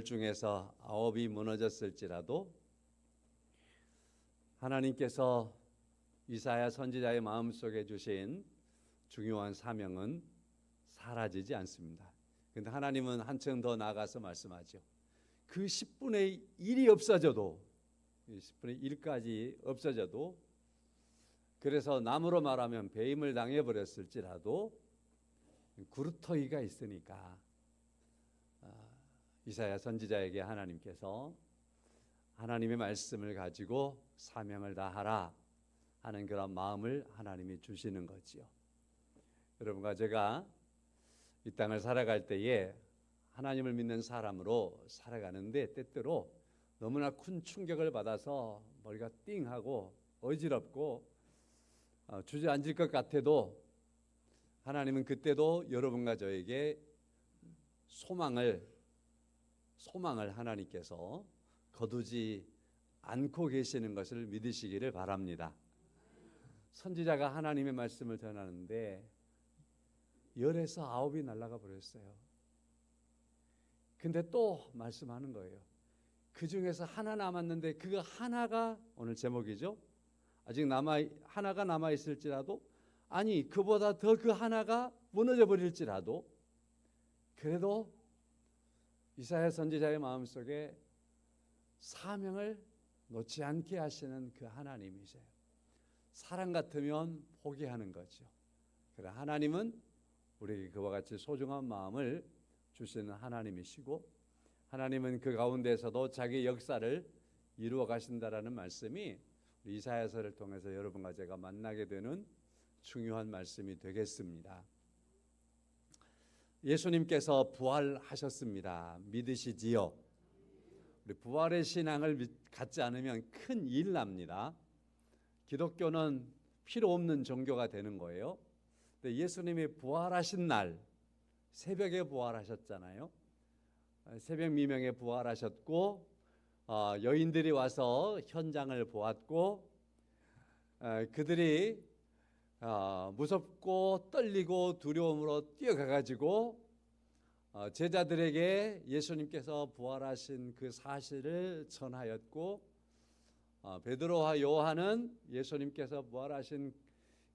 중에서 9이 무너졌을지라도 하나님께서 이사야 선지자의 마음속에 주신 중요한 사명은 사라지지 않습니다. 그런데 하나님은 한층 더 나아가서 말씀하죠. 그 10분의 1이 없어져도 10분의 1까지 없어져도, 그래서 나무로 말하면 배임을 당해버렸을지라도 구루터기가 있으니까 이사야 선지자에게 하나님께서 하나님의 말씀을 가지고 사명을 다하라 하는 그런 마음을 하나님이 주시는 거지요. 여러분과 제가 이 땅을 살아갈 때에 하나님을 믿는 사람으로 살아가는데 때때로 너무나 큰 충격을 받아서 머리가 띵하고 어지럽고 주저앉을 것 같아도 하나님은 그때도 여러분과 저에게 소망을 하나님께서 거두지 않고 계시는 것을 믿으시기를 바랍니다. 선지자가 하나님의 말씀을 전하는데 10에서 9이 날아가 버렸어요. 근데 또 말씀하는 거예요. 그 중에서 하나 남았는데 그 하나가 오늘 제목이죠. 아직 하나가 남아있을지라도, 아니 그보다 더 그 하나가 무너져 버릴지라도, 그래도 이사야 선지자의 마음속에 사명을 놓지 않게 하시는 그 하나님이세요. 사람 같으면 포기하는 거죠. 그래, 하나님은 우리에게 그와 같이 소중한 마음을 주시는 하나님이시고, 하나님은 그 가운데서도 자기 역사를 이루어 가신다라는 말씀이 이사야서를 통해서 여러분과 제가 만나게 되는 중요한 말씀이 되겠습니다. 예수님께서 부활하셨습니다. 믿으시지요? 우리 부활의 신앙을 갖지 않으면 큰 일 납니다. 기독교는 필요 없는 종교가 되는 거예요. 근데 예수님이 부활하신 날 새벽에 부활하셨잖아요. 새벽 미명에 부활하셨고, 여인들이 와서 현장을 보았고, 그들이 무섭고 떨리고 두려움으로 뛰어가가지고 제자들에게 예수님께서 부활하신 그 사실을 전하였고, 베드로와 요한은 예수님께서 부활하신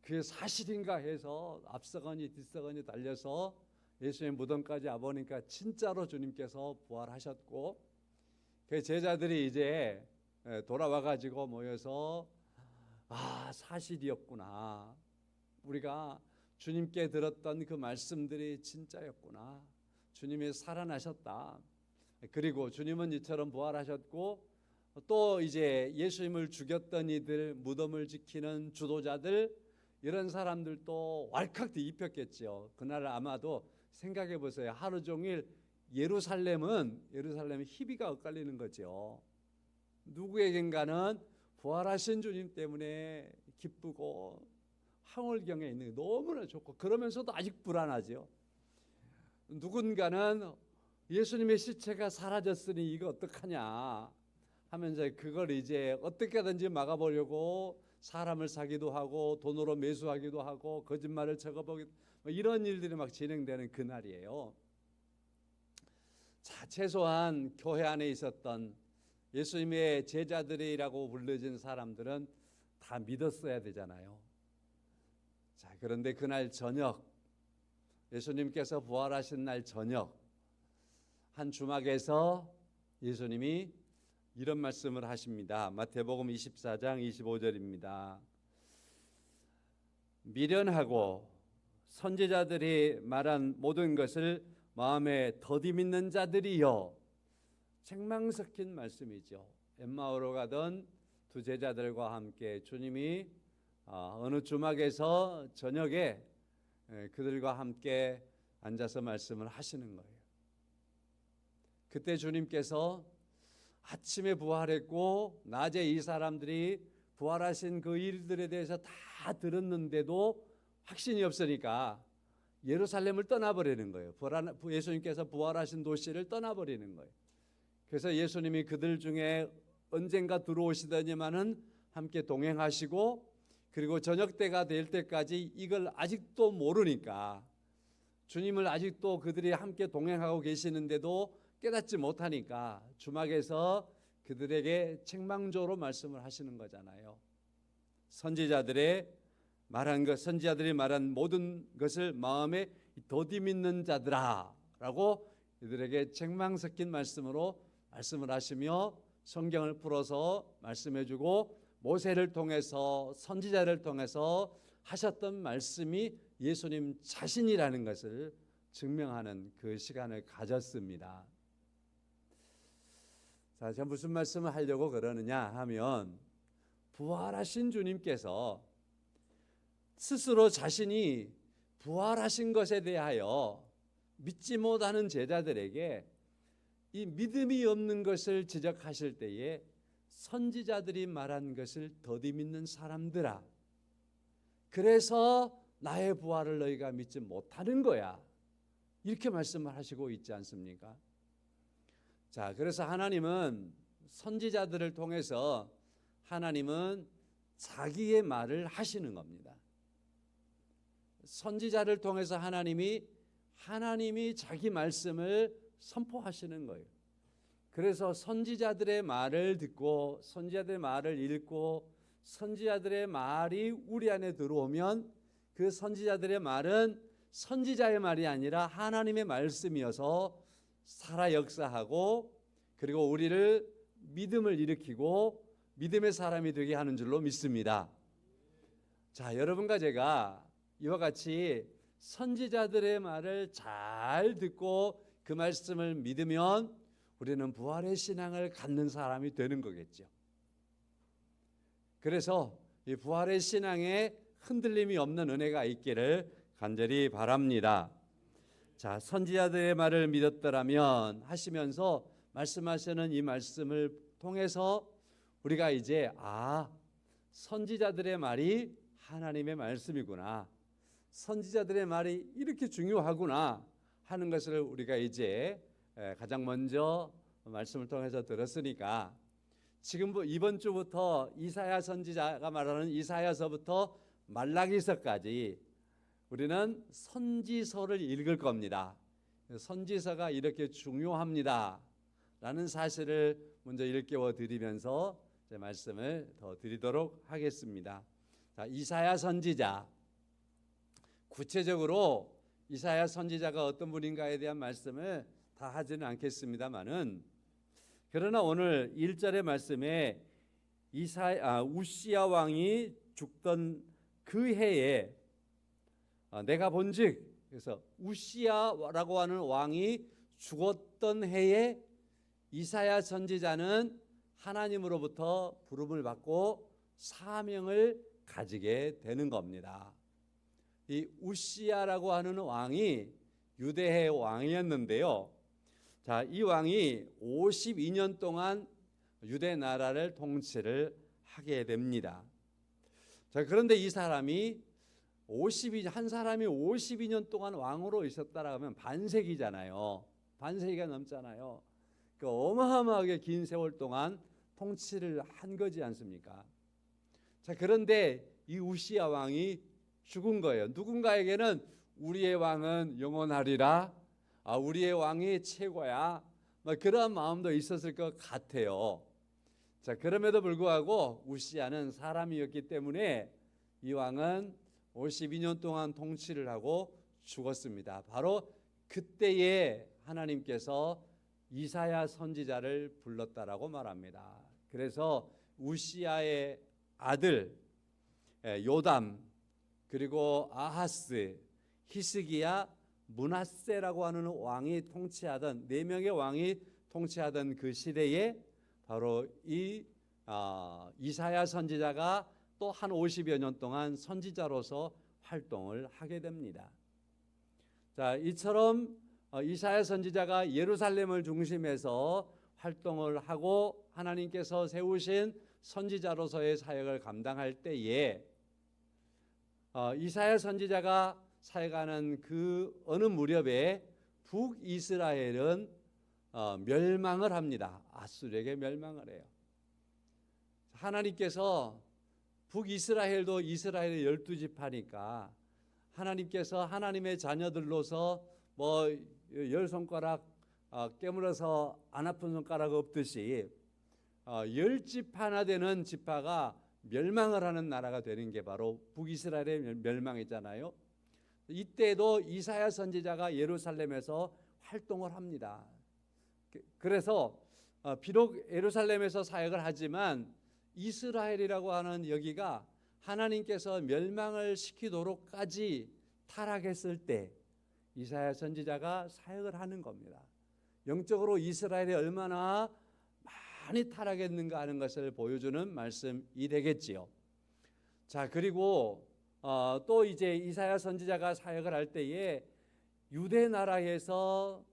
그 사실인가 해서 앞서거니 뒤서거니 달려서 예수님 무덤까지 와보니까 진짜로 주님께서 부활하셨고, 그 제자들이 이제 돌아와가지고 모여서 사실이었구나, 우리가 주님께 들었던 그 말씀들이 진짜였구나, 주님이 살아나셨다, 그리고 주님은 이처럼 부활하셨고, 또 이제 예수님을 죽였던 이들, 무덤을 지키는 주도자들, 이런 사람들도 왈칵 뒤집혔겠죠. 그날 아마도 생각해 보세요. 하루 종일 예루살렘은 희비가 엇갈리는 거죠. 누구에겐가는 부활하신 주님 때문에 기쁘고 황홀경에 있는 게 너무나 좋고, 그러면서도 아직 불안하죠. 누군가는 예수님의 시체가 사라졌으니 이거 어떡하냐 하면서 그걸 이제 어떻게든지 막아보려고 사람을 사기도 하고 돈으로 매수하기도 하고 거짓말을 적어보기도, 이런 일들이 막 진행되는 그날이에요. 자, 최소한 교회 안에 있었던 예수님의 제자들이라고 불려진 사람들은 다 믿었어야 되잖아요. 자, 그런데 그날 저녁, 예수님께서 부활하신 날 저녁, 한 주막에서 예수님이 이런 말씀을 하십니다. 마태복음 24장 25절입니다. 미련하고 선지자들이 말한 모든 것을 마음에 더디 믿는 자들이여. 책망 섞인 말씀이죠. 엠마오로 가던 두 제자들과 함께 주님이 어느 주막에서 저녁에 그들과 함께 앉아서 말씀을 하시는 거예요. 그때 주님께서 아침에 부활했고 낮에 이 사람들이 부활하신 그 일들에 대해서 다 들었는데도 확신이 없으니까 예루살렘을 떠나버리는 거예요. 예수님께서 부활하신 도시를 떠나버리는 거예요. 그래서 예수님이 그들 중에 언젠가 들어오시더니만은 함께 동행하시고, 그리고 저녁 때가 될 때까지 이걸 아직도 모르니까 주님을 아직도 그들이 함께 동행하고 계시는데도 깨닫지 못하니까 주막에서 그들에게 책망조로 말씀을 하시는 거잖아요. 선지자들이 말한 모든 것을 마음에 더디밌는 자들아라고 이들에게 책망 섞인 말씀으로 말씀을 하시며 성경을 풀어서 말씀해주고 모세를 통해서 선지자를 통해서 하셨던 말씀이 예수님 자신이라는 것을 증명하는 그 시간을 가졌습니다. 자, 제가 무슨 말씀을 하려고 그러느냐 하면 부활하신 주님께서 스스로 자신이 부활하신 것에 대하여 믿지 못하는 제자들에게 이 믿음이 없는 것을 지적하실 때에 선지자들이 말한 것을 더디 믿는 사람들아, 그래서 나의 부활을 너희가 믿지 못하는 거야, 이렇게 말씀을 하시고 있지 않습니까? 자, 그래서 하나님은 선지자들을 통해서 하나님은 자기의 말을 하시는 겁니다. 선지자를 통해서 하나님이 자기 말씀을 선포하시는 거예요. 그래서 선지자들의 말을 듣고 선지자들의 말을 읽고 선지자들의 말이 우리 안에 들어오면 그 선지자들의 말은 선지자의 말이 아니라 하나님의 말씀이어서 살아 역사하고 그리고 우리를 믿음을 일으키고 믿음의 사람이 되게 하는 줄로 믿습니다. 자, 여러분과 제가 이와 같이 선지자들의 말을 잘 듣고 그 말씀을 믿으면 우리는 부활의 신앙을 갖는 사람이 되는 거겠죠. 그래서 이 부활의 신앙에 흔들림이 없는 은혜가 있기를 간절히 바랍니다. 자, 선지자들의 말을 믿었더라면 하시면서 말씀하시는 이 말씀을 통해서 우리가 이제 선지자들의 말이 하나님의 말씀이구나, 선지자들의 말이 이렇게 중요하구나 하는 것을 우리가 이제 가장 먼저 말씀을 통해서 들었으니까 지금 이번 주부터 이사야 선지자가 말하는 이사야서부터 말라기서까지 우리는 선지서를 읽을 겁니다. 선지서가 이렇게 중요합니다 라는 사실을 먼저 일깨워 드리면서 제 말씀을 더 드리도록 하겠습니다. 자, 이사야 선지자, 구체적으로 이사야 선지자가 어떤 분인가에 대한 말씀을 다 하지는 않겠습니다만은, 그러나 오늘 1절의 말씀에 우시야 왕이 죽던 그 해에 내가 본즉, 그래서 우시야라고 하는 왕이 죽었던 해에 이사야 선지자는 하나님으로부터 부름을 받고 사명을 가지게 되는 겁니다. 이 우시야라고 하는 왕이 유대의 왕이었는데요. 자, 이 왕이 52년 동안 유대 나라를 통치를 하게 됩니다. 자, 그런데 이 사람이 한 사람이 52년 동안 왕으로 있었다라고 하면 반세기잖아요. 반세기가 넘잖아요. 그 어마어마하게 긴 세월 동안 통치를 한 거지 않습니까? 자, 그런데 이 우시야 왕이 죽은 거예요. 누군가에게는 우리의 왕은 영원하리라, 우리의 왕이 최고야, 그런 마음도 있었을 것 같아요. 자, 그럼에도 불구하고 우시야는 사람이었기 때문에 이 왕은 52년 동안 통치를 하고 죽었습니다. 바로 그때에 하나님께서 이사야 선지자를 불렀다라고 말합니다. 그래서 우시야의 아들 요담, 그리고 아하스, 히스기야, 므낫세라고 하는 왕이 통치하던 4명의 왕이 통치하던 그 시대에 바로 이 이사야 선지자가 또 한 50여 년 동안 선지자로서 활동을 하게 됩니다. 자, 이처럼 이사야 선지자가 예루살렘을 중심해서 활동을 하고 하나님께서 세우신 선지자로서의 사역을 감당할 때에 이사야 선지자가 사역하는 그 어느 무렵에 북이스라엘은 멸망을 합니다. 아수르에게 멸망을 해요. 하나님께서 북이스라엘도 이스라엘의 12지파니까 하나님께서 하나님의 자녀들로서 10손가락 깨물어서 안 아픈 손가락 없듯이 10집 하나 되는 지파가 멸망을 하는 나라가 되는 게 바로 북이스라엘의 멸망이잖아요. 이때도 이사야 선지자가 예루살렘에서 활동을 합니다. 그래서 비록 예루살렘에서 사역을 하지만 이스라엘이라고 하는 여기가 하나님께서 멸망을 시키도록까지 타락했을 때 이사야 선지자가 사역을 하는 겁니다. 영적으로 이스라엘이 얼마나 많이 타락했는가 하는 것을 보여주는 말씀이 되겠지요. 자, 그리고 또 이제 이사야 선지자가 사역을 할 때에 유대 나라에서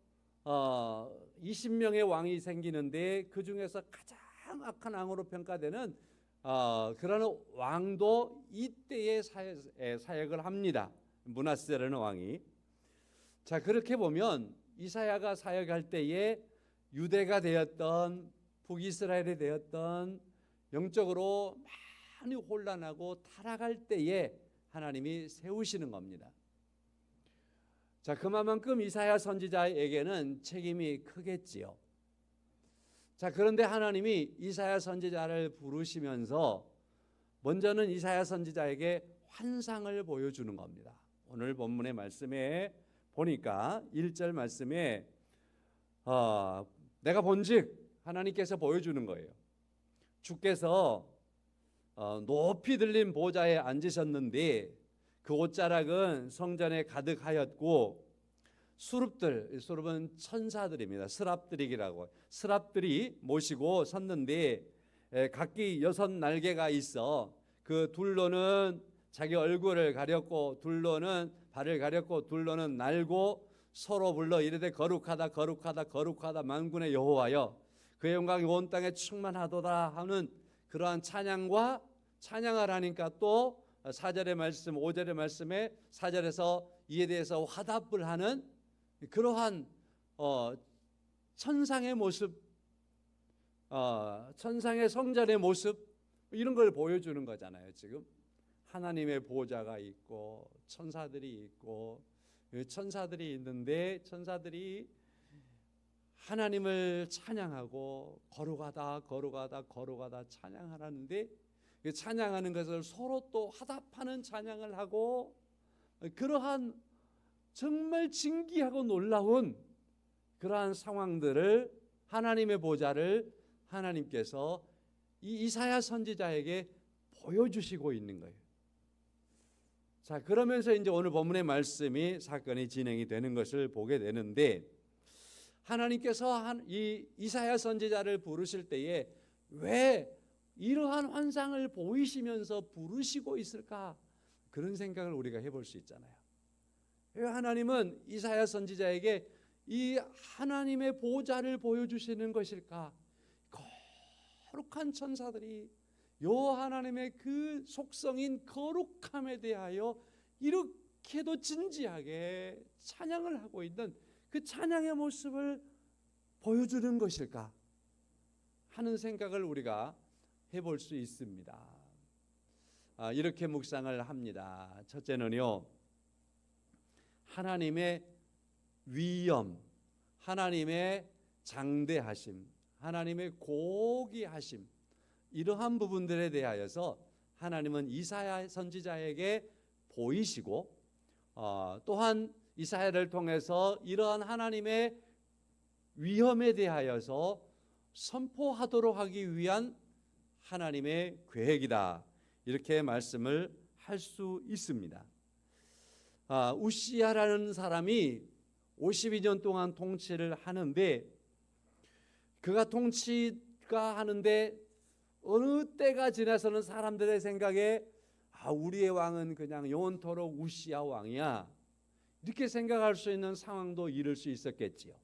20명의 왕이 생기는데 그 중에서 가장 악한 왕으로 평가되는 그런 왕도 이때에 사역을 합니다. 므낫세라는 왕이. 자, 그렇게 보면 이사야가 사역할 때에 유대가 되었던 북이스라엘이 되었던 영적으로 많이 혼란하고 타락할 때에 하나님이 세우시는 겁니다. 자, 그만큼 이사야 선지자에게는 책임이 크겠지요. 자, 그런데 하나님이 이사야 선지자를 부르시면서 먼저는 이사야 선지자에게 환상을 보여주는 겁니다. 오늘 본문의 말씀에 보니까 1절 말씀에 내가 본즉 하나님께서 보여주는 거예요. 주께서 높이 들린 보좌에 앉으셨는데 그 옷자락은 성전에 가득하였고 수룹은 천사들입니다. 스랍들이 모시고 섰는데 각기 6날개가 있어 그 둘로는 자기 얼굴을 가렸고 둘로는 발을 가렸고 둘로는 날고 서로 불러 이르되 거룩하다 거룩하다 거룩하다 만군의 여호와여 그의 영광이 온 땅에 충만하도다 하는 그러한 찬양과 찬양을 하니까 또 4절의 말씀 5절의 말씀에 4절에서 이에 대해서 화답을 하는 그러한 천상의 모습, 천상의 성전의 모습 이런 걸 보여주는 거잖아요. 지금 하나님의 보좌가 있고 천사들이 있고 천사들이 있는데 천사들이 하나님을 찬양하고 거룩하다 거룩하다 거룩하다 찬양하라는데 찬양하는 것을 서로 또 화답하는 찬양을 하고 그러한 정말 진귀하고 놀라운 그러한 상황들을 하나님의 보좌를 하나님께서 이 이사야 선지자에게 보여주시고 있는 거예요. 자, 그러면서 이제 오늘 본문의 말씀이 사건이 진행이 되는 것을 보게 되는데 하나님께서 이 이사야 선지자를 부르실 때에 왜 이러한 환상을 보이시면서 부르시고 있을까? 그런 생각을 우리가 해볼 수 있잖아요. 왜 하나님은 이사야 선지자에게 이 하나님의 보좌를 보여주시는 것일까? 거룩한 천사들이 요 하나님의 그 속성인 거룩함에 대하여 이렇게도 진지하게 찬양을 하고 있는 그 찬양의 모습을 보여주는 것일까 하는 생각을 우리가 해볼 수 있습니다. 이렇게 묵상을 합니다. 첫째는요, 하나님의 위엄, 하나님의 장대하심, 하나님의 고귀하심 이러한 부분들에 대하여서 하나님은 이사야 선지자에게 보이시고 또한 이사야를 통해서 이러한 하나님의 위엄에 대하여서 선포하도록 하기 위한 하나님의 계획이다. 이렇게 말씀을 할 수 있습니다. 우시야라는 사람이 52년 동안 통치를 하는데 그가 통치가 하는데 어느 때가 지나서는 사람들의 생각에 우리의 왕은 그냥 영원토록 우시야 왕이야 이렇게 생각할 수 있는 상황도 이를 수 있었겠지요.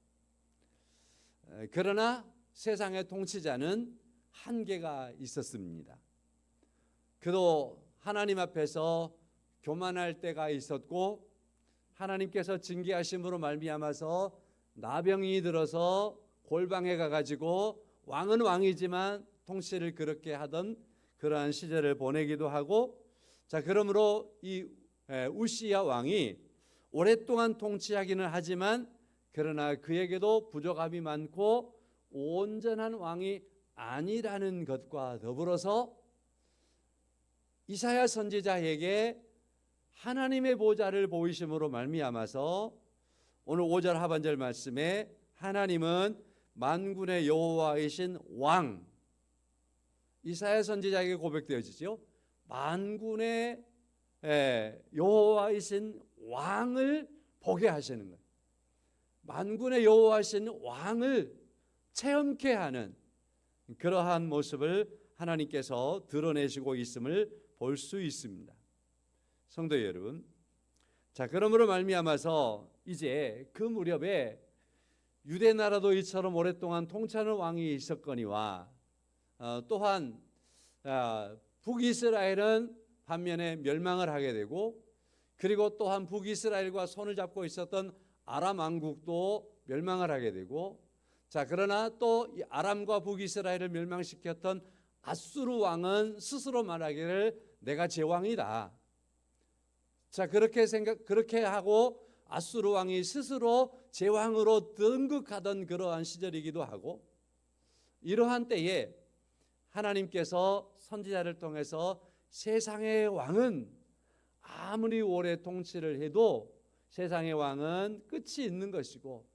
그러나 세상의 통치자는 한계가 있었습니다. 그도 하나님 앞에서 교만할 때가 있었고 하나님께서 징계하심으로 말미암아서 나병이 들어서 골방에 가가지고 왕은 왕이지만 통치를 그렇게 하던 그러한 시절을 보내기도 하고 자 그러므로 이 우시야 왕이 오랫동안 통치하기는 하지만 그러나 그에게도 부족함이 많고 온전한 왕이 아니라는 것과 더불어서 이사야 선지자에게 하나님의 보좌를 보이심으로 말미암아서 오늘 5절 하반절 말씀에 하나님은 만군의 여호와이신 왕, 이사야 선지자에게 고백되어지죠. 만군의 여호와이신 왕을 보게 하시는 거예요. 만군의 여호와이신 왕을 체험케 하는 그러한 모습을 하나님께서 드러내시고 있음을 볼 수 있습니다. 성도 여러분, 자, 그러므로 말미암아서 이제 그 무렵에 유대 나라도 이처럼 오랫동안 통치하는 왕이 있었거니와 또한 북이스라엘은 반면에 멸망을 하게 되고, 그리고 또한 북이스라엘과 손을 잡고 있었던 아람 왕국도 멸망을 하게 되고, 자, 그러나 또 이 아람과 북이스라엘을 멸망시켰던 아수르 왕은 스스로 말하기를 내가 제왕이다. 자, 그렇게 하고 아수르 왕이 스스로 제왕으로 등극하던 그러한 시절이기도 하고, 이러한 때에 하나님께서 선지자를 통해서 세상의 왕은 아무리 오래 통치를 해도 세상의 왕은 끝이 있는 것이고,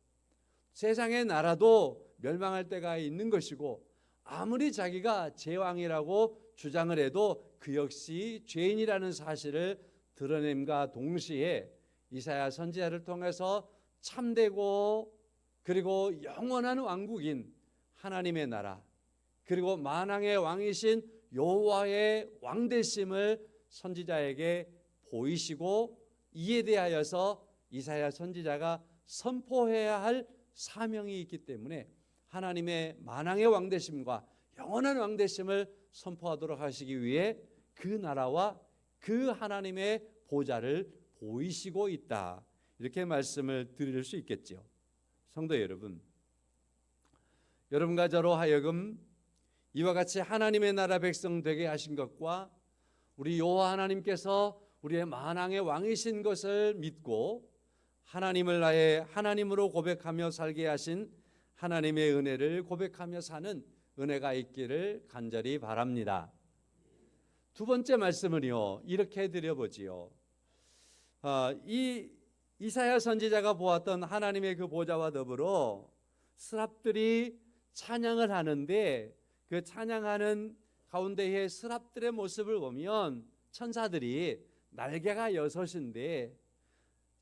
세상의 나라도 멸망할 때가 있는 것이고, 아무리 자기가 제왕이라고 주장을 해도 그 역시 죄인이라는 사실을 드러냄과 동시에 이사야 선지자를 통해서 참되고 그리고 영원한 왕국인 하나님의 나라, 그리고 만왕의 왕이신 여호와의 왕되심을 선지자에게 보이시고, 이에 대하여서 이사야 선지자가 선포해야 할 사명이 있기 때문에 하나님의 만왕의 왕되심과 영원한 왕되심을 선포하도록 하시기 위해 그 나라와 그 하나님의 보좌를 보이시고 있다, 이렇게 말씀을 드릴 수 있겠죠. 성도 여러분, 여러분과 저로 하여금 이와 같이 하나님의 나라 백성 되게 하신 것과 우리 여호와 하나님께서 우리의 만왕의 왕이신 것을 믿고 하나님을 나의 하나님으로 고백하며 살게 하신 하나님의 은혜를 고백하며 사는 은혜가 있기를 간절히 바랍니다. 두 번째 말씀은요, 이렇게 드려보지요. 이 이사야 선지자가 보았던 하나님의 그 보좌와 더불어 스랍들이 찬양을 하는데, 그 찬양하는 가운데에 스랍들의 모습을 보면 천사들이 날개가 6인데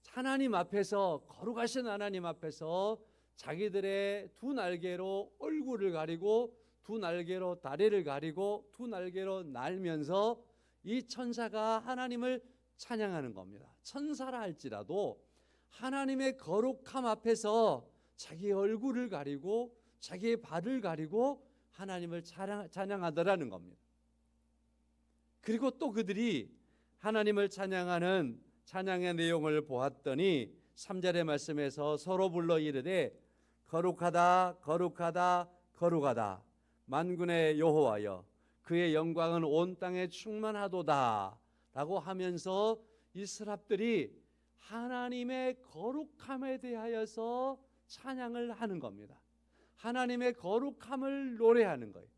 하나님 앞에서, 거룩하신 하나님 앞에서 자기들의 두 날개로 얼굴을 가리고 두 날개로 다리를 가리고 두 날개로 날면서 이 천사가 하나님을 찬양하는 겁니다. 천사라 할지라도 하나님의 거룩함 앞에서 자기 얼굴을 가리고 자기의 발을 가리고 하나님을 찬양하더라는 겁니다. 그리고 또 그들이 하나님을 찬양하는 찬양의 내용을 보았더니 3절의 말씀에서 서로 불러 이르되 거룩하다 거룩하다 거룩하다 만군의 여호와여, 그의 영광은 온 땅에 충만하도다 라고 하면서 이 스랍들이 하나님의 거룩함에 대하여서 찬양을 하는 겁니다. 하나님의 거룩함을 노래하는 거예요.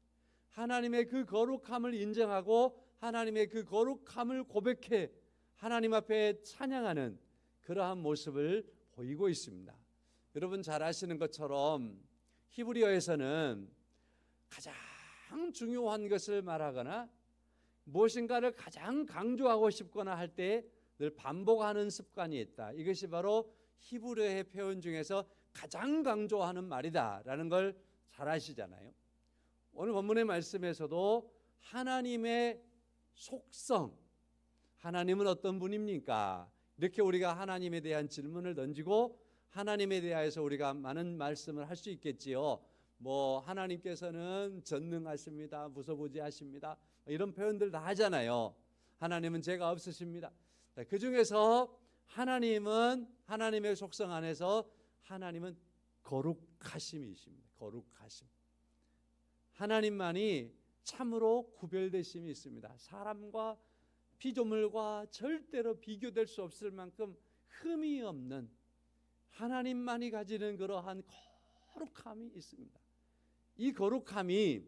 하나님의 그 거룩함을 인정하고 하나님의 그 거룩함을 고백해 하나님 앞에 찬양하는 그러한 모습을 보이고 있습니다. 여러분 잘 아시는 것처럼 히브리어에서는 가장 중요한 것을 말하거나 무엇인가를 가장 강조하고 싶거나 할 때 늘 반복하는 습관이 있다. 이것이 바로 히브리어의 표현 중에서 가장 강조하는 말이다라는 걸 잘 아시잖아요. 오늘 본문의 말씀에서도 하나님의 속성, 하나님은 어떤 분입니까? 이렇게 우리가 하나님에 대한 질문을 던지고 하나님에 대해서 우리가 많은 말씀을 할 수 있겠지요. 뭐 하나님께서는 전능하십니다, 무소부지하십니다, 이런 표현들 다 하잖아요. 하나님은 죄가 없으십니다. 그 중에서 하나님은 하나님의 속성 안에서 하나님은 거룩하심이십니다. 거룩하심. 하나님만이 참으로 구별되심이 있습니다. 사람과 피조물과 절대로 비교될 수 없을 만큼 흠이 없는 하나님만이 가지는 그러한 거룩함이 있습니다. 이 거룩함이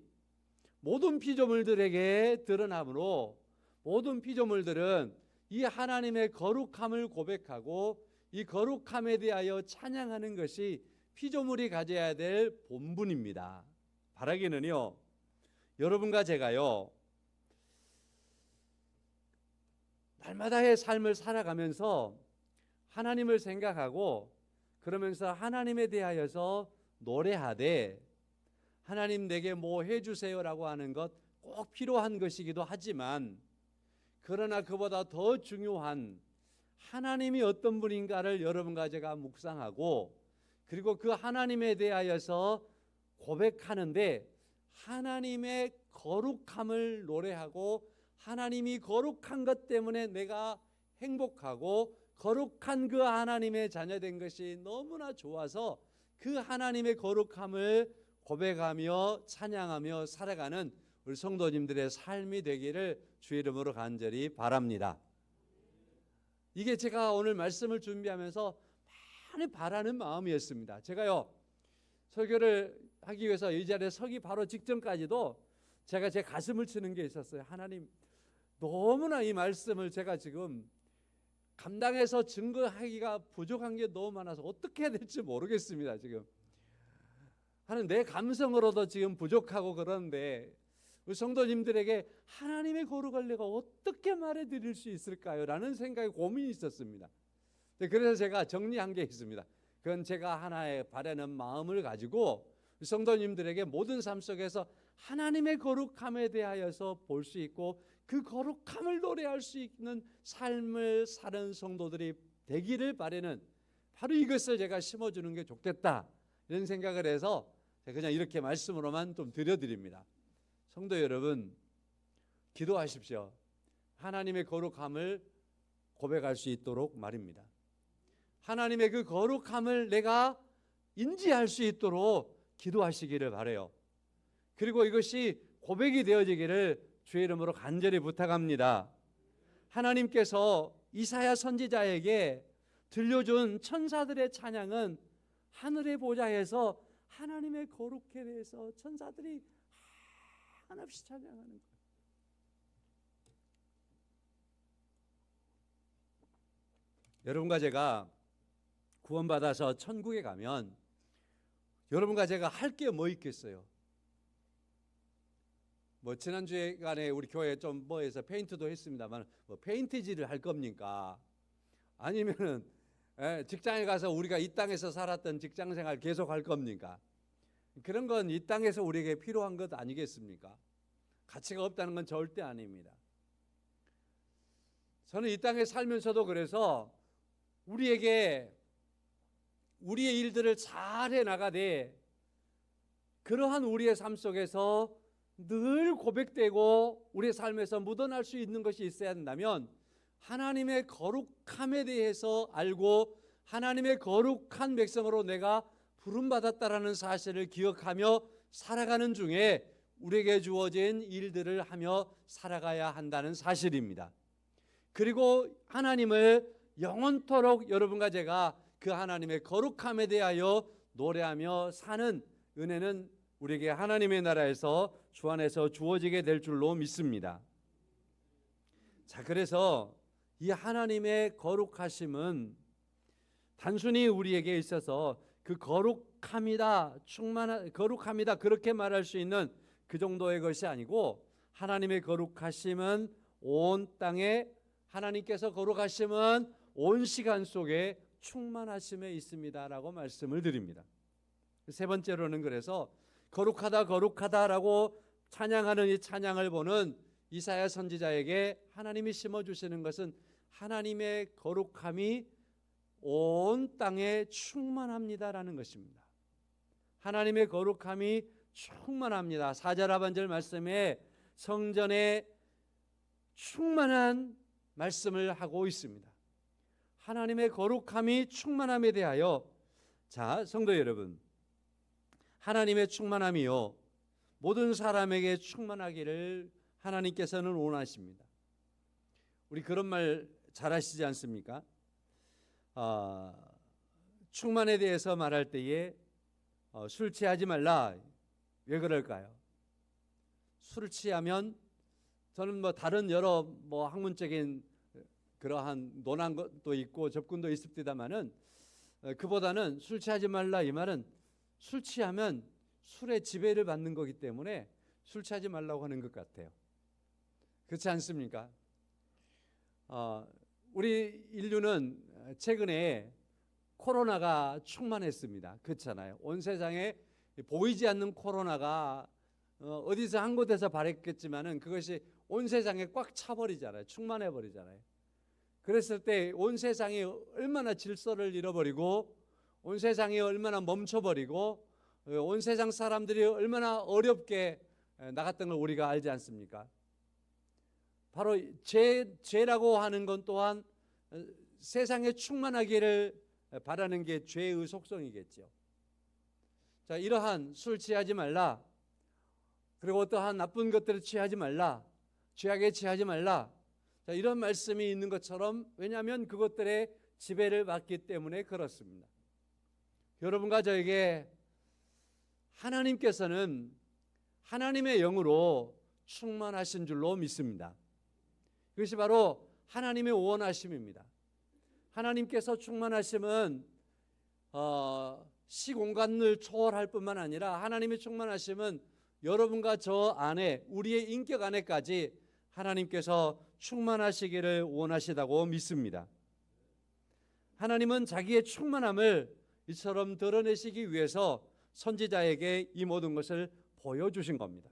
모든 피조물들에게 드러나므로 모든 피조물들은 이 하나님의 거룩함을 고백하고 이 거룩함에 대하여 찬양하는 것이 피조물이 가져야 될 본분입니다. 바라기는요, 여러분과 제가요, 날마다의 삶을 살아가면서 하나님을 생각하고 그러면서 하나님에 대하여서 노래하되 하나님 내게 뭐 해주세요라고 하는 것 꼭 필요한 것이기도 하지만 그러나 그보다 더 중요한 하나님이 어떤 분인가를 여러분과 제가 묵상하고 그리고 그 하나님에 대하여서 고백하는데 하나님의 거룩함을 노래하고 하나님이 거룩한 것 때문에 내가 행복하고 거룩한 그 하나님의 자녀된 것이 너무나 좋아서 그 하나님의 거룩함을 고백하며 찬양하며 살아가는 우리 성도님들의 삶이 되기를 주의 이름으로 간절히 바랍니다. 이게 제가 오늘 말씀을 준비하면서 많이 바라는 마음이었습니다. 제가요, 설교를 하기 위해서 이 자리에 서기 바로 직전까지도 제가 제 가슴을 치는 게 있었어요. 하나님, 너무나 이 말씀을 제가 지금 감당해서 증거하기가 부족한 게 너무 많아서 어떻게 해야 될지 모르겠습니다. 지금 하는 내 감성으로도 지금 부족하고 그런데 우리 성도님들에게 하나님의 거룩을 내가 어떻게 말해 드릴 수 있을까요? 라는 생각에 고민이 있었습니다. 그래서 제가 정리한 게 있습니다. 그건 제가 하나의 바라는 마음을 가지고 성도님들에게 모든 삶 속에서 하나님의 거룩함에 대하여서 볼 수 있고 그 거룩함을 노래할 수 있는 삶을 사는 성도들이 되기를 바라는 바로 이것을 제가 심어주는 게 좋겠다 이런 생각을 해서 제가 그냥 이렇게 말씀으로만 좀 드려드립니다. 성도 여러분, 기도하십시오. 하나님의 거룩함을 고백할 수 있도록 말입니다. 하나님의 그 거룩함을 내가 인지할 수 있도록 기도하시기를 바라요. 그리고 이것이 고백이 되어지기를 주의 이름으로 간절히 부탁합니다. 하나님께서 이사야 선지자에게 들려준 천사들의 찬양은 하늘의 보좌에서 하나님의 거룩에 대해서 천사들이 한없이 찬양하는 거예요. 여러분과 제가 구원받아서 천국에 가면 여러분과 제가 할 게 뭐 있겠어요? 뭐 지난주에간에 우리 교회 좀 뭐해서 페인트도 했습니다만 뭐 페인트질을 할 겁니까? 아니면은 직장에 가서 우리가 이 땅에서 살았던 직장생활 계속 할 겁니까? 그런 건 이 땅에서 우리에게 필요한 것 아니겠습니까? 가치가 없다는 건 절대 아닙니다. 저는 이 땅에 살면서도 그래서 우리에게 우리의 일들을 잘해 나가되 그러한 우리의 삶 속에서 늘 고백되고 우리의 삶에서 묻어날 수 있는 것이 있어야 한다면 하나님의 거룩함에 대해서 알고 하나님의 거룩한 백성으로 내가 부름받았다라는 사실을 기억하며 살아가는 중에 우리에게 주어진 일들을 하며 살아가야 한다는 사실입니다. 그리고 하나님을 영원토록 여러분과 제가 그 하나님의 거룩함에 대하여 노래하며 사는 은혜는 우리에게 하나님의 나라에서 주 안에서 주어지게 될 줄로 믿습니다. 자, 그래서 이 하나님의 거룩하심은 단순히 우리에게 있어서 그 거룩함이다, 거룩함이다 그렇게 말할 수 있는 그 정도의 것이 아니고 하나님의 거룩하심은 온 땅에 하나님께서 거룩하심은 온 시간 속에 충만하심에 있습니다라고 말씀을 드립니다. 세 번째로는 그래서 거룩하다 거룩하다라고 찬양하는 이 찬양을 보는 이사야 선지자에게 하나님이 심어주시는 것은 하나님의 거룩함이 온 땅에 충만합니다라는 것입니다. 하나님의 거룩함이 충만합니다. 4절 하반절 말씀에 성전에 충만한 말씀을 하고 있습니다. 하나님의 거룩함이 충만함에 대하여 자, 성도 여러분, 하나님의 충만함이요 모든 사람에게 충만하기를 하나님께서는 원하십니다. 우리 그런 말 잘 하시지 않습니까? 충만에 대해서 말할 때에 술 취하지 말라. 왜 그럴까요? 술을 취하면 저는 다른 여러 학문적인 그러한 논한 것도 있고 접근도 있습니다만은 그보다는 술 취하지 말라 이 말은 술 취하면 술의 지배를 받는 거기 때문에 술 취하지 말라고 하는 것 같아요. 그렇지 않습니까? 우리 인류는 최근에 코로나가 충만했습니다. 그렇잖아요. 온 세상에 보이지 않는 코로나가 어디서 한 곳에서 발했겠지만은 그것이 온 세상에 꽉 차버리잖아요. 충만해 버리잖아요. 그랬을 때 온 세상이 얼마나 질서를 잃어버리고 온 세상이 얼마나 멈춰버리고 온 세상 사람들이 얼마나 어렵게 나갔던 걸 우리가 알지 않습니까? 바로 죄라고 하는 건 또한 세상에 충만하기를 바라는 게 죄의 속성이겠죠. 자, 이러한 술 취하지 말라, 그리고 어떠한 나쁜 것들을 취하지 말라, 죄악에 취하지 말라, 자, 이런 말씀이 있는 것처럼, 왜냐하면 그것들의 지배를 받기 때문에 그렇습니다. 여러분과 저에게 하나님께서는 하나님의 영으로 충만하신 줄로 믿습니다. 그것이 바로 하나님의 원하심입니다. 하나님께서 충만하심은 시공간을 초월할 뿐만 아니라 하나님의 충만하심은 여러분과 저 안에, 우리의 인격 안에까지 하나님께서 충만하시기를 원하시다고 믿습니다. 하나님은 자기의 충만함을 이처럼 드러내시기 위해서 선지자에게 이 모든 것을 보여주신 겁니다.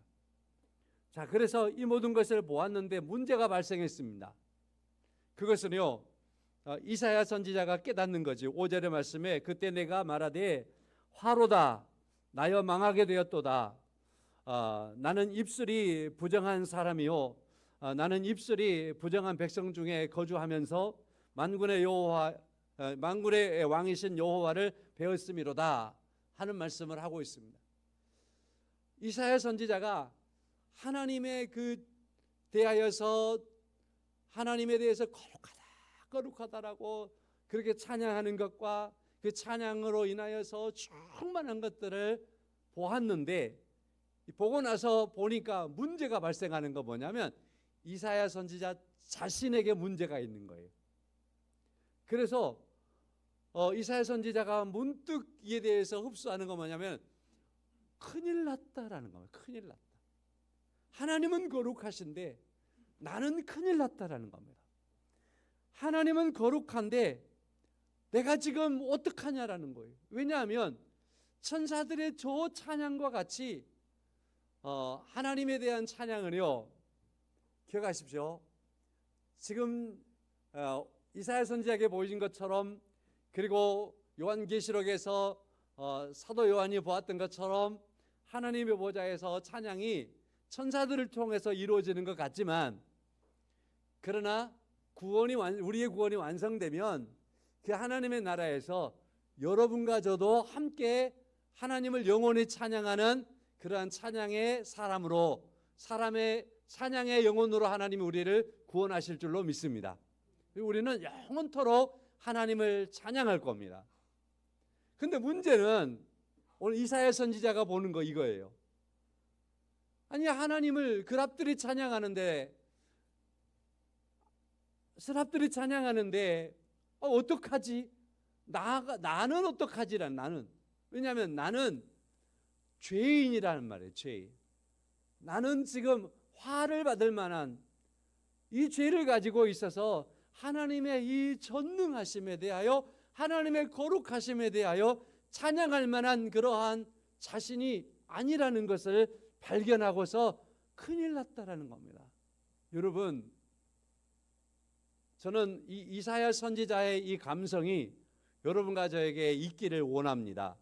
자, 그래서 이 모든 것을 보았는데 문제가 발생했습니다. 그것은요, 이사야 선지자가 깨닫는 거지. 5절의 말씀에 그때 내가 말하되 화로다 나여 망하게 되었도다. 나는 입술이 부정한 사람이요 나는 입술이 부정한 백성 중에 거주하면서 만군의 왕이신 여호와를 배웠음이로다 하는 말씀을 하고 있습니다. 이사야 선지자가 하나님에 대하여서 하나님에 대해서 거룩하다라고 그렇게 찬양하는 것과 그 찬양으로 인하여서 충만한 것들을 보았는데, 보고 나서 보니까 문제가 발생하는 거 뭐냐면 이사야 선지자 자신에게 문제가 있는 거예요. 그래서 이사야 선지자가 문득 이에 대해서 흡수하는 거 뭐냐면 큰일 났다라는 거예요. 큰일 났다. 하나님은 거룩하신데 나는 큰일 났다라는 겁니다. 하나님은 거룩한데 내가 지금 어떡하냐라는 거예요. 왜냐하면 천사들의 저 찬양과 같이 하나님에 대한 찬양은요, 기억하십시오. 지금 이사야 선지자에게 보여진 것처럼, 그리고 요한계시록에서 사도 요한이 보았던 것처럼 하나님의 보좌에서 찬양이 천사들을 통해서 이루어지는 것 같지만, 그러나 우리의 구원이 완성되면 그 하나님의 나라에서 여러분과 저도 함께 하나님을 영원히 찬양하는 그러한 찬양의 사람의 찬양의 영혼으로 하나님이 우리를 구원하실 줄로 믿습니다. 우리는 영원토록 하나님을 찬양할 겁니다. 근데 문제는 오늘 이사야 선지자가 보는 거 이거예요. 아니, 하나님을 그랍들이 찬양하는데 어떡하지? 나는 어떡하지란, 나는. 왜냐하면 나는 죄인이라는 말이에요. 죄인. 나는 지금 화를 받을 만한 이 죄를 가지고 있어서 하나님의 이 전능하심에 대하여, 하나님의 거룩하심에 대하여 찬양할 만한 그러한 자신이 아니라는 것을 발견하고서 큰일 났다라는 겁니다. 여러분, 저는 이 이사야 선지자의 이 감성이 여러분과 저에게 있기를 원합니다.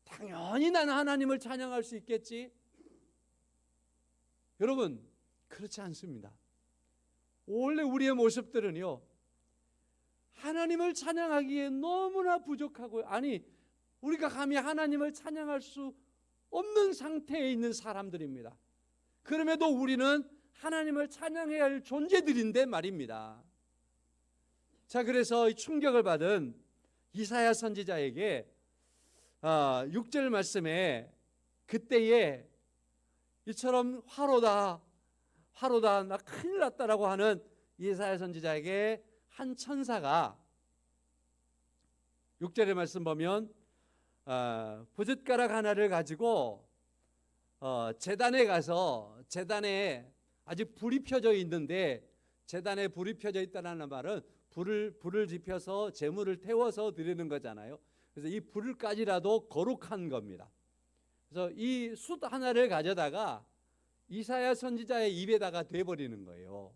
당연히 나는 하나님을 찬양할 수 있겠지. 여러분, 그렇지 않습니다. 원래 우리의 모습들은요, 하나님을 찬양하기에 너무나 부족하고, 아니, 우리가 감히 하나님을 찬양할 수 없는 상태에 있는 사람들입니다. 그럼에도 우리는 하나님을 찬양해야 할 존재들인데 말입니다. 자, 그래서 이 충격을 받은 이사야 선지자에게 6절 말씀에 그때에 이처럼 화로다 나 큰일 났다라고 하는 이사야 선지자에게 한 천사가 6절의 말씀 보면 부둣가락 하나를 가지고 제단에 가서 제단에 아직 불이 펴져 있는데 제단에 불이 펴져 있다는 말은 불을 지펴서 제물을 태워서 드리는 거잖아요. 그래서 이 불까지라도 거룩한 겁니다. 그래서 이 숯 하나를 가져다가 이사야 선지자의 입에다가 대버리는 거예요.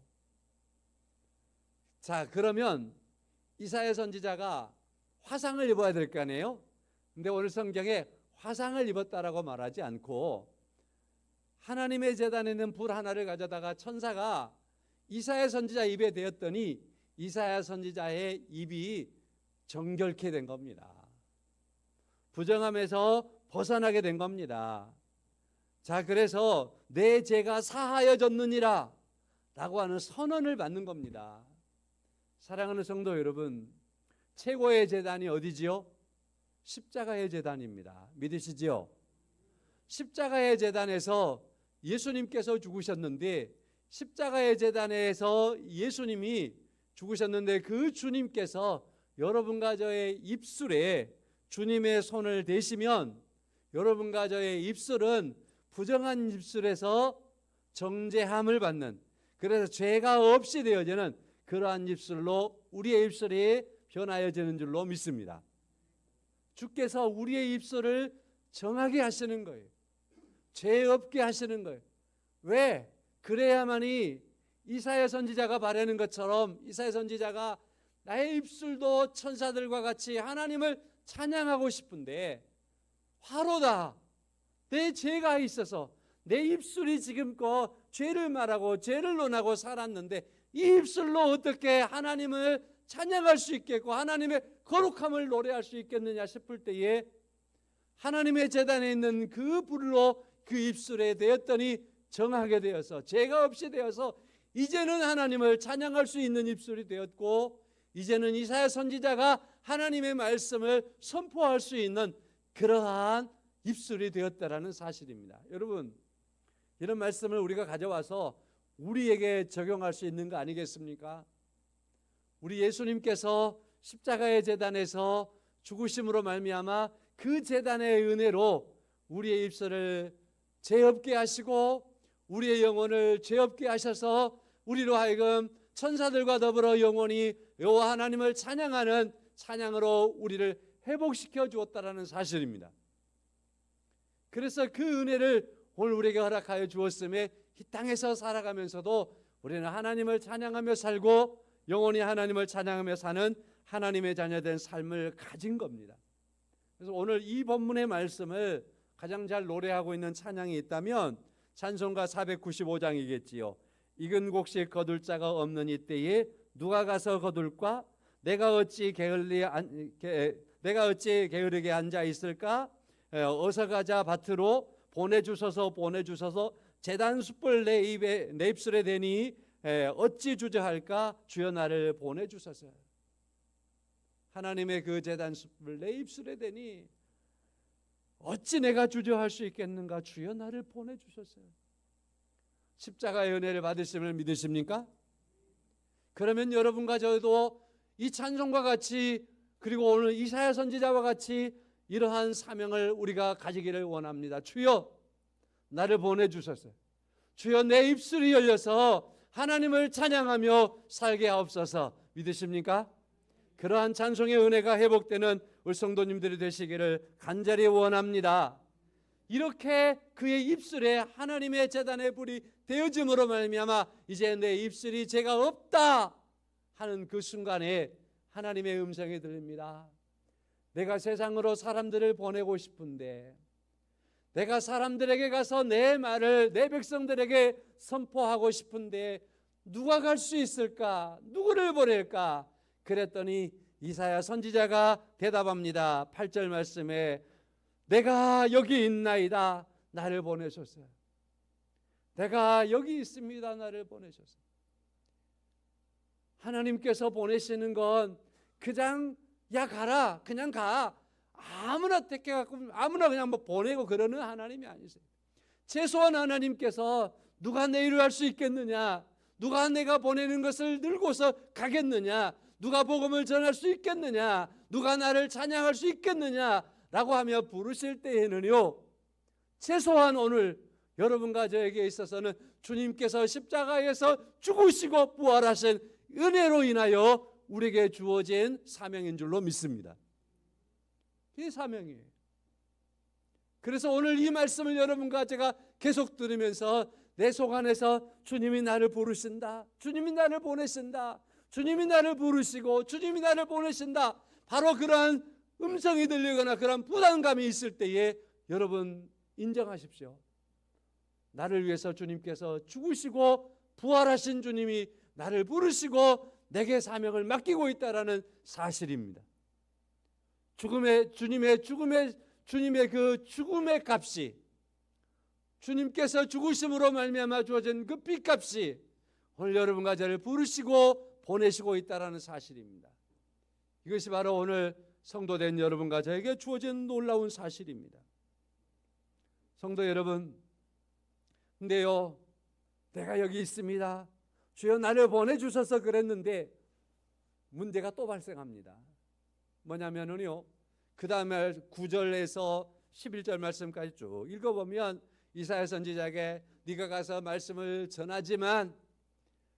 자, 그러면 이사야 선지자가 화상을 입어야 될 거 아니에요? 근데 오늘 성경에 화상을 입었다라고 말하지 않고 하나님의 제단에 있는 불 하나를 가져다가 천사가 이사야 선지자 입에 대었더니 이사야 선지자의 입이 정결케 된 겁니다. 부정함에서 벗어나게 된 겁니다. 자, 그래서 내 죄가 사하여졌느니라 라고 하는 선언을 받는 겁니다. 사랑하는 성도 여러분, 최고의 제단이 어디지요? 십자가의 제단입니다. 믿으시지요? 십자가의 제단에서 예수님께서 죽으셨는데 십자가의 제단에서 예수님이 죽으셨는데 그 주님께서 여러분과 저의 입술에 주님의 손을 대시면 여러분과 저의 입술은 부정한 입술에서 정죄함을 받는, 그래서 죄가 없이 되어지는 그러한 입술로 우리의 입술이 변하여지는 줄로 믿습니다. 주께서 우리의 입술을 정하게 하시는 거예요. 죄 없게 하시는 거예요. 왜? 그래야만이 이사야 선지자가 바라는 것처럼 이사야 선지자가 나의 입술도 천사들과 같이 하나님을 찬양하고 싶은데 화로다, 내 죄가 있어서 내 입술이 지금껏 죄를 말하고 죄를 논하고 살았는데 이 입술로 어떻게 하나님을 찬양할 수 있겠고 하나님의 거룩함을 노래할 수 있겠느냐 싶을 때에 하나님의 제단에 있는 그 불로 그 입술에 대었더니 정하게 되어서 죄가 없이 되어서 이제는 하나님을 찬양할 수 있는 입술이 되었고 이제는 이사야 선지자가 하나님의 말씀을 선포할 수 있는 그러한 입술이 되었다라는 사실입니다. 여러분, 이런 말씀을 우리가 가져와서 우리에게 적용할 수 있는 거 아니겠습니까? 우리 예수님께서 십자가의 제단에서 죽으심으로 말미암아 그 제단의 은혜로 우리의 입술을 죄 없게 하시고 우리의 영혼을 죄 없게 하셔서 우리로 하여금 천사들과 더불어 영원히 여호와 하나님을 찬양하는 찬양으로 우리를 회복시켜 주었다라는 사실입니다. 그래서 그 은혜를 오늘 우리에게 허락하여 주었음에 이 땅에서 살아가면서도 우리는 하나님을 찬양하며 살고 영원히 하나님을 찬양하며 사는 하나님의 자녀된 삶을 가진 겁니다. 그래서 오늘 이 본문의 말씀을 가장 잘 노래하고 있는 찬양이 있다면 찬송가 495장이겠지요. 익은 곡식 거둘 자가 없는 이때에 누가 가서 거둘까? 내가 어찌 게으르게 앉아 있을까? 어서 가자 밭으로 보내주소서 제단 숯불 내 입술에 대니 어찌 주저할까? 주여 나를 보내주소서. 하나님의 그 제단 숯불 내 입술에 대니 어찌 내가 주저할 수 있겠는가? 주여 나를 보내주소서. 십자가의 은혜를 받으심을 믿으십니까? 그러면 여러분과 저도 이 찬송과 같이 그리고 오늘 이사야 선지자와 같이 이러한 사명을 우리가 가지기를 원합니다. 주여 나를 보내주소서. 주여 내 입술이 열려서 하나님을 찬양하며 살게 하옵소서. 믿으십니까? 그러한 찬송의 은혜가 회복되는 우리 성도님들이 되시기를 간절히 원합니다. 이렇게 그의 입술에 하나님의 제단의 불이 되어짐으로 말미암아 이제 내 입술이 죄가 없다 하는 그 순간에 하나님의 음성이 들립니다. 내가 세상으로 사람들을 보내고 싶은데 내가 사람들에게 가서 내 말을 내 백성들에게 선포하고 싶은데 누가 갈 수 있을까? 누구를 보낼까? 그랬더니 이사야 선지자가 대답합니다. 8절 말씀에 내가 여기 있나이다. 나를 보내소서. 내가 여기 있습니다. 나를 보내소서. 하나님께서 보내시는 건 그냥 야 가라, 그냥 가, 아무나 택해갖고 아무나 그냥 뭐 보내고 그러는 하나님이 아니세요. 최소한 하나님께서 누가 내 일을 할 수 있겠느냐, 누가 내가 보내는 것을 들고서 가겠느냐, 누가 복음을 전할 수 있겠느냐, 누가 나를 찬양할 수 있겠느냐라고 하며 부르실 때에는요, 최소한 오늘 여러분과 저에게 있어서는 주님께서 십자가에서 죽으시고 부활하신 은혜로 인하여 우리에게 주어진 사명인 줄로 믿습니다. 이 사명이에요. 그래서 오늘 이 말씀을 여러분과 제가 계속 들으면서 내 속 안에서 주님이 나를 부르신다, 주님이 나를 보내신다, 주님이 나를 부르시고 주님이 나를 보내신다, 바로 그러한 음성이 들리거나 그러한 부담감이 있을 때에 여러분 인정하십시오. 나를 위해서 주님께서 죽으시고 부활하신 주님이 나를 부르시고 내게 사명을 맡기고 있다라는 사실입니다. 주님의 그 죽음의 값이, 주님께서 죽으심으로 말미암아 주어진 그 빚값이 오늘 여러분과 저를 부르시고 보내시고 있다라는 사실입니다. 이것이 바로 오늘 성도된 여러분과 저에게 주어진 놀라운 사실입니다. 성도 여러분, 근데요, 내가 여기 있습니다, 주여 나를 보내주셔서 그랬는데 문제가 또 발생합니다. 뭐냐면요, 그 다음에 9절에서 11절 말씀까지 쭉 읽어보면 이사야 선지자에게 네가 가서 말씀을 전하지만,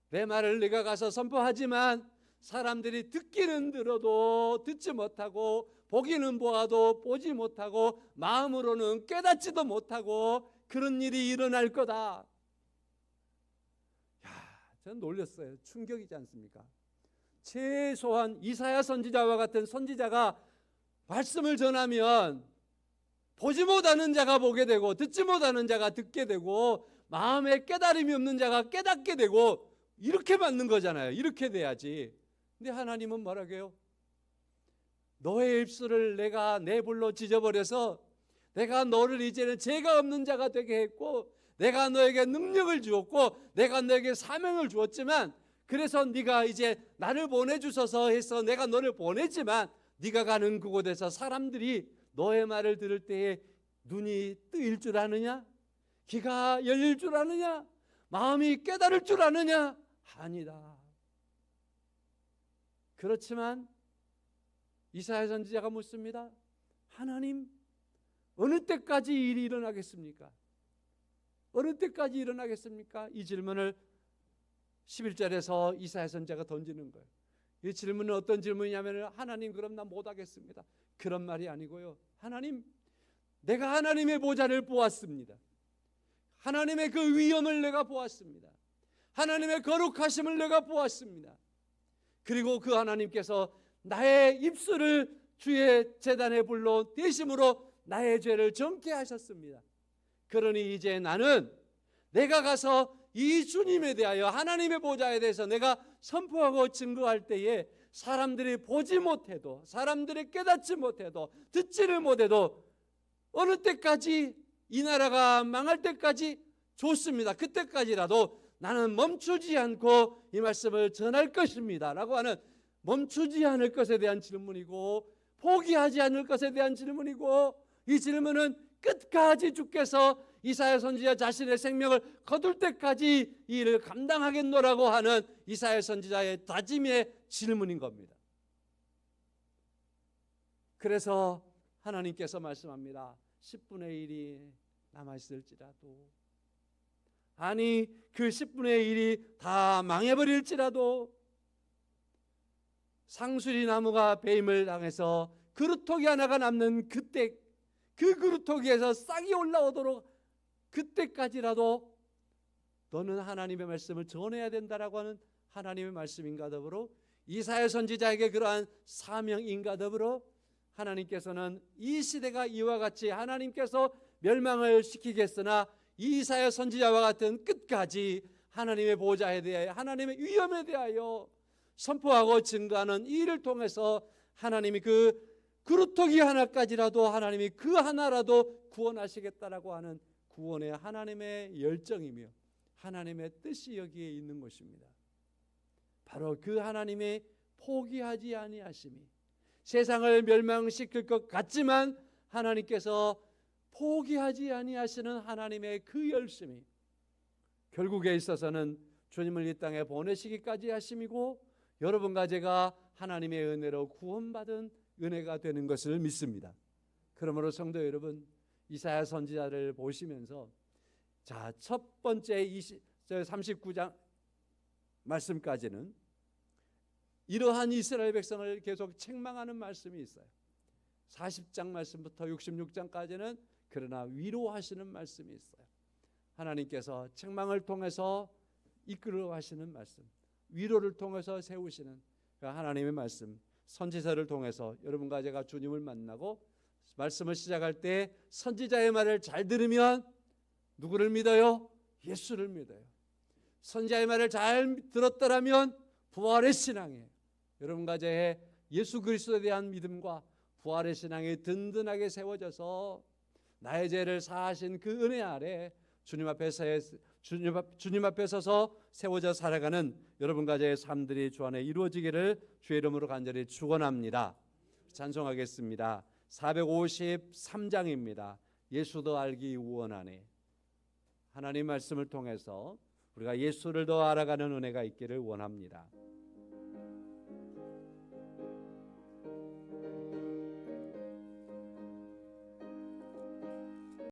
내 말을 네가 가서 선포하지만 사람들이 듣기는 들어도 듣지 못하고 보기는 보아도 보지 못하고 마음으로는 깨닫지도 못하고 그런 일이 일어날 거다. 저는 놀랐어요. 충격이지 않습니까? 최소한 이사야 선지자와 같은 선지자가 말씀을 전하면 보지 못하는 자가 보게 되고 듣지 못하는 자가 듣게 되고 마음에 깨달음이 없는 자가 깨닫게 되고 이렇게 맞는 거잖아요. 이렇게 돼야지. 근데 하나님은 뭐라고 해요? 너의 입술을 내가 내 불로 찢어버려서 내가 너를 이제는 죄가 없는 자가 되게 했고 내가 너에게 능력을 주었고 내가 너에게 사명을 주었지만, 그래서 네가 이제 나를 보내주셔서 해서 내가 너를 보내지만 네가 가는 그곳에서 사람들이 너의 말을 들을 때에 눈이 뜨일 줄 아느냐? 귀가 열릴 줄 아느냐? 마음이 깨달을 줄 아느냐? 아니다. 그렇지만 이사야 선지자가 묻습니다. 하나님, 어느 때까지 일이 일어나겠습니까? 어느 때까지 일어나겠습니까? 이 질문을 11절에서 이사야 선지자가 던지는 거예요. 이 질문은 어떤 질문이냐면, 하나님 그럼 나 못하겠습니다, 그런 말이 아니고요. 하나님, 내가 하나님의 보좌를 보았습니다. 하나님의 그 위엄을 내가 보았습니다. 하나님의 거룩하심을 내가 보았습니다. 그리고 그 하나님께서 나의 입술을 주의 제단의 불로 대심으로 나의 죄를 정케 하셨습니다. 그러니 이제 나는 내가 가서 이 주님에 대하여, 하나님의 보좌에 대해서 내가 선포하고 증거할 때에 사람들이 보지 못해도, 사람들이 깨닫지 못해도, 듣지를 못해도 어느 때까지, 이 나라가 망할 때까지 좋습니다. 그때까지라도 나는 멈추지 않고 이 말씀을 전할 것입니다 라고 하는, 멈추지 않을 것에 대한 질문이고 포기하지 않을 것에 대한 질문이고, 이 질문은 끝까지 주께서 이사야 선지자 자신의 생명을 거둘 때까지 이 일을 감당하겠노라고 하는 이사야 선지자의 다짐의 질문인 겁니다. 그래서 하나님께서 말씀합니다. 10분의 1이 남아있을지라도, 아니 그 10분의 1이 다 망해버릴지라도, 상수리 나무가 배임을 당해서 그루터기 하나가 남는 그때, 그 그루터기에서 싹이 올라오도록 그때까지라도 너는 하나님의 말씀을 전해야 된다라고 하는 하나님의 말씀인가 더불어 이사야 선지자에게 그러한 사명인가 더불어 하나님께서는 이 시대가 이와 같이 하나님께서 멸망을 시키겠으나 이사야 선지자와 같은 끝까지 하나님의 보좌에 대하여, 하나님의 위엄에 대하여 선포하고 증거하는 이 일을 통해서 하나님이 그 그루터기 하나까지라도, 하나님이 그 하나라도 구원하시겠다라고 하는 구원의 하나님의 열정이며 하나님의 뜻이 여기에 있는 것입니다. 바로 그 하나님의 포기하지 아니하심이 세상을 멸망시킬 것 같지만 하나님께서 포기하지 아니하시는 하나님의 그 열심이 결국에 있어서는 주님을 이 땅에 보내시기까지 하심이고 여러분과 제가 하나님의 은혜로 구원받은 은혜가 되는 것을 믿습니다. 그러므로 성도 여러분, 이사야 선지자를 보시면서 자, 첫 번째 39장 말씀까지는 이러한 이스라엘 백성을 계속 책망하는 말씀이 있어요. 40장 말씀부터 66장까지는 그러나 위로하시는 말씀이 있어요. 하나님께서 책망을 통해서 이끌어 가시는 말씀, 위로를 통해서 세우시는 하나님의 말씀, 선지자를 통해서 여러분과 제가 주님을 만나고 말씀을 시작할 때 선지자의 말을 잘 들으면 누구를 믿어요? 예수를 믿어요. 선지자의 말을 잘 들었더라면 부활의 신앙이에요. 여러분과 제 예수 그리스도에 대한 믿음과 부활의 신앙이 든든하게 세워져서 나의 죄를 사하신 그 은혜 아래 주님 앞에 서서 세워져 살아가는 여러분과 저의 삶들이 주 안에 이루어지기를 주의 이름으로 간절히 축원합니다. 찬송하겠습니다. 453장입니다. 예수도 알기 원하네. 하나님 말씀을 통해서 우리가 예수를 더 알아가는 은혜가 있기를 원합니다.